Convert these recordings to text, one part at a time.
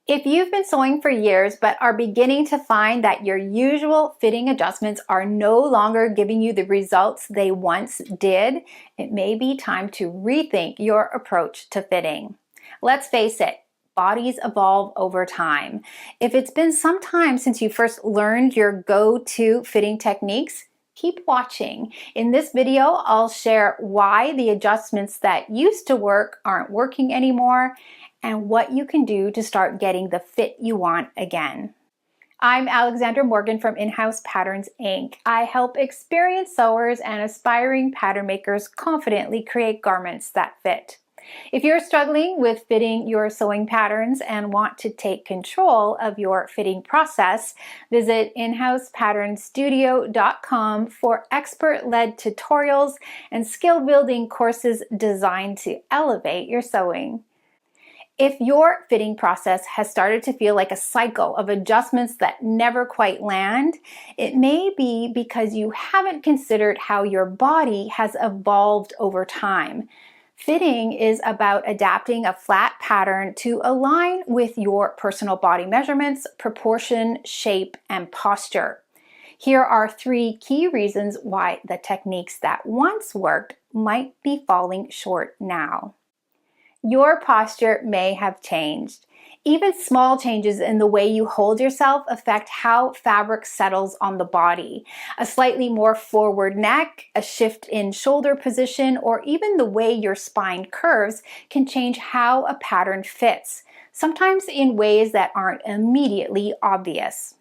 If you've been sewing for years but are beginning to find that your usual fitting adjustments are no longer giving you the results they once did, it may be time to rethink your approach to fitting. Let's face it, bodies evolve over time. If it's been some time since you first learned your go-to fitting techniques, keep watching. In this video, I'll share why the adjustments that used to work aren't working anymore and what you can do to start getting the fit you want again. I'm Alexandra Morgan from In-House Patterns, Inc. I help experienced sewers and aspiring pattern makers confidently create garments that fit. If you're struggling with fitting your sewing patterns and want to take control of your fitting process, visit inhousepatternstudio.com for expert-led tutorials and skill-building courses designed to elevate your sewing. If your fitting process has started to feel like a cycle of adjustments that never quite land, it may be because you haven't considered how your body has evolved over time. Fitting is about adapting a flat pattern to align with your personal body measurements, proportion, shape, and posture. Here are 3 key reasons why the techniques that once worked might be falling short now. Your posture may have changed. Even small changes in the way you hold yourself affect how fabric settles on the body. A slightly more forward neck, a shift in shoulder position, or even the way your spine curves can change how a pattern fits, sometimes in ways that aren't immediately obvious.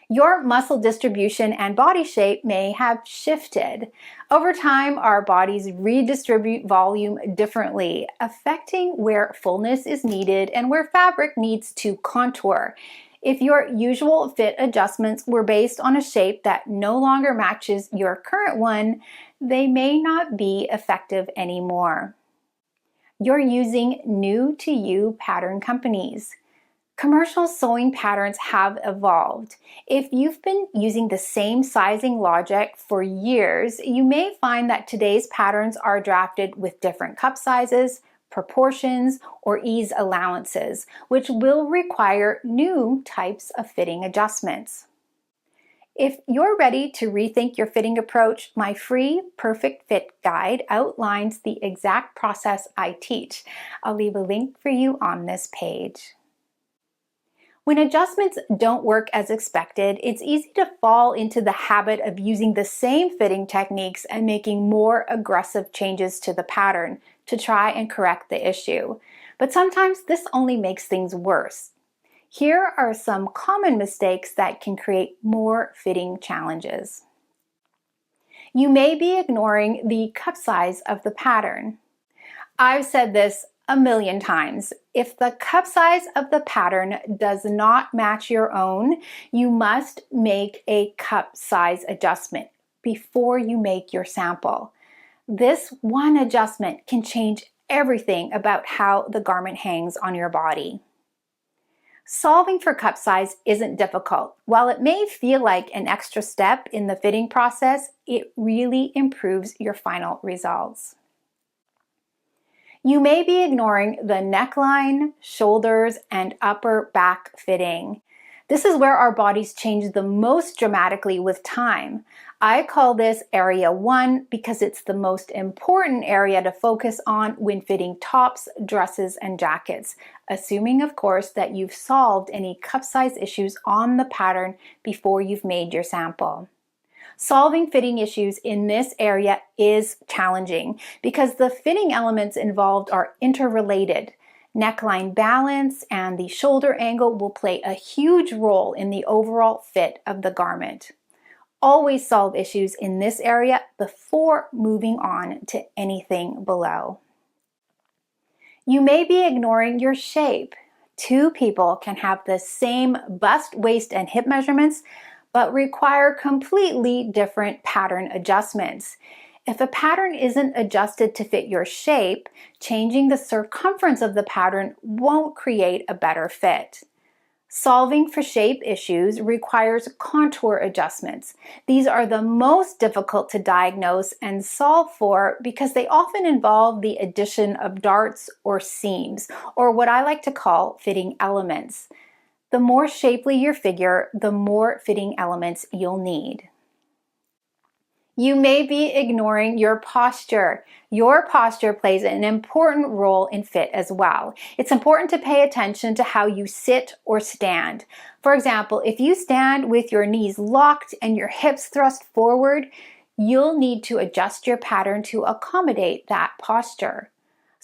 Your muscle distribution and body shape may have shifted. Over time, our bodies redistribute volume differently, affecting where fullness is needed and where fabric needs to contour. If your usual fit adjustments were based on a shape that no longer matches your current one, they may not be effective anymore. You're using new-to-you pattern companies. Commercial sewing patterns have evolved. If you've been using the same sizing logic for years, you may find that today's patterns are drafted with different cup sizes, proportions, or ease allowances, which will require new types of fitting adjustments. If you're ready to rethink your fitting approach, my free Perfect Fit Guide outlines the exact process I teach. I'll leave a link for you on this page. When adjustments don't work as expected, it's easy to fall into the habit of using the same fitting techniques and making more aggressive changes to the pattern to try and correct the issue. But sometimes this only makes things worse. Here are some common mistakes that can create more fitting challenges. You may be ignoring the cup size of the pattern. I've said this a million times. If the cup size of the pattern does not match your own, you must make a cup size adjustment before you make your sample. This one adjustment can change everything about how the garment hangs on your body. Solving for cup size isn't difficult. While it may feel like an extra step in the fitting process, it really improves your final results. You may be ignoring the neckline, shoulders, and upper back fitting. This is where our bodies change the most dramatically with time. I call this Area 1 because it's the most important area to focus on when fitting tops, dresses, and jackets, assuming, of course, that you've solved any cup size issues on the pattern before you've made your sample. Solving fitting issues in this area is challenging because the fitting elements involved are interrelated. Neckline balance and the shoulder angle will play a huge role in the overall fit of the garment. Always solve issues in this area before moving on to anything below. You may be ignoring your shape. 2 people can have the same bust, waist, and hip measurements, but require completely different pattern adjustments. If a pattern isn't adjusted to fit your shape, changing the circumference of the pattern won't create a better fit. Solving for shape issues requires contour adjustments. These are the most difficult to diagnose and solve for because they often involve the addition of darts or seams, or what I like to call fitting elements. The more shapely your figure, the more fitting elements you'll need. You may be ignoring your posture. Your posture plays an important role in fit as well. It's important to pay attention to how you sit or stand. For example, if you stand with your knees locked and your hips thrust forward, you'll need to adjust your pattern to accommodate that posture.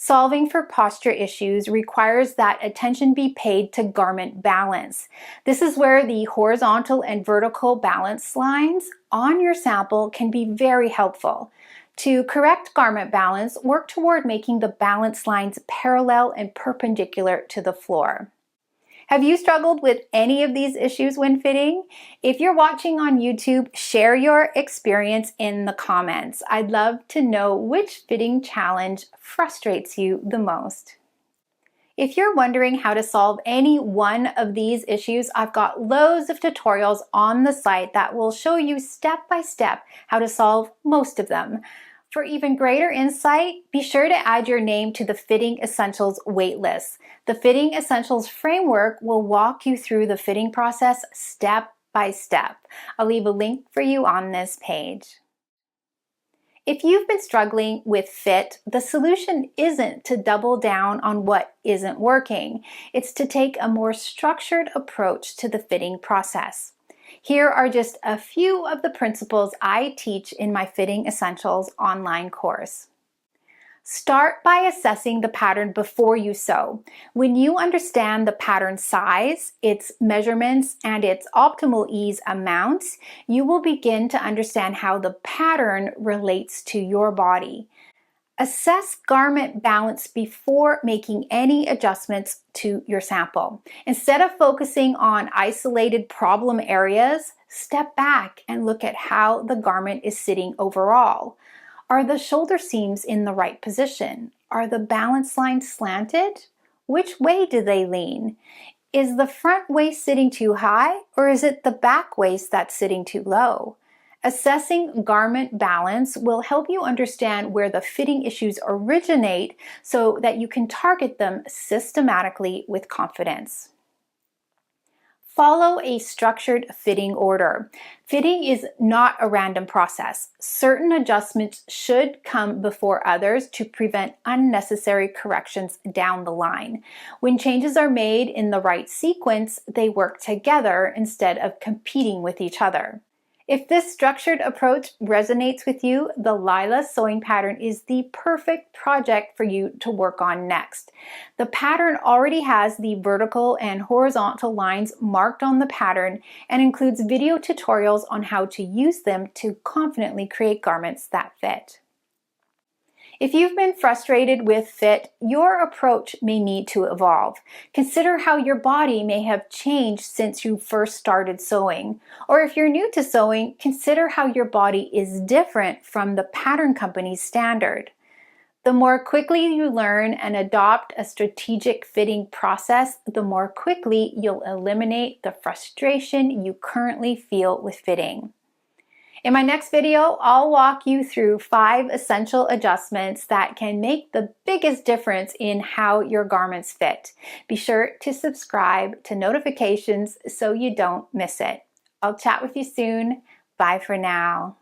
Solving for posture issues requires that attention be paid to garment balance. This is where the horizontal and vertical balance lines on your sample can be very helpful. To correct garment balance, work toward making the balance lines parallel and perpendicular to the floor. Have you struggled with any of these issues when fitting? If you're watching on YouTube, share your experience in the comments. I'd love to know which fitting challenge frustrates you the most. If you're wondering how to solve any one of these issues, I've got loads of tutorials on the site that will show you step by step how to solve most of them. For even greater insight, be sure to add your name to the Fitting Essentials waitlist. The Fitting Essentials framework will walk you through the fitting process step by step. I'll leave a link for you on this page. If you've been struggling with fit, the solution isn't to double down on what isn't working. It's to take a more structured approach to the fitting process. Here are just a few of the principles I teach in my Fitting Essentials online course. Start by assessing the pattern before you sew. When you understand the pattern size, its measurements, and its optimal ease amounts, you will begin to understand how the pattern relates to your body. Assess garment balance before making any adjustments to your sample. Instead of focusing on isolated problem areas, step back and look at how the garment is sitting overall. Are the shoulder seams in the right position? Are the balance lines slanted? Which way do they lean? Is the front waist sitting too high, or is it the back waist that's sitting too low? Assessing garment balance will help you understand where the fitting issues originate so that you can target them systematically with confidence. Follow a structured fitting order. Fitting is not a random process. Certain adjustments should come before others to prevent unnecessary corrections down the line. When changes are made in the right sequence, they work together instead of competing with each other. If this structured approach resonates with you, the Lila sewing pattern is the perfect project for you to work on next. The pattern already has the vertical and horizontal lines marked on the pattern and includes video tutorials on how to use them to confidently create garments that fit. If you've been frustrated with fit, your approach may need to evolve. Consider how your body may have changed since you first started sewing. Or if you're new to sewing, consider how your body is different from the pattern company's standard. The more quickly you learn and adopt a strategic fitting process, the more quickly you'll eliminate the frustration you currently feel with fitting. In my next video, I'll walk you through 5 essential adjustments that can make the biggest difference in how your garments fit. Be sure to subscribe to notifications so you don't miss it. I'll chat with you soon. Bye for now.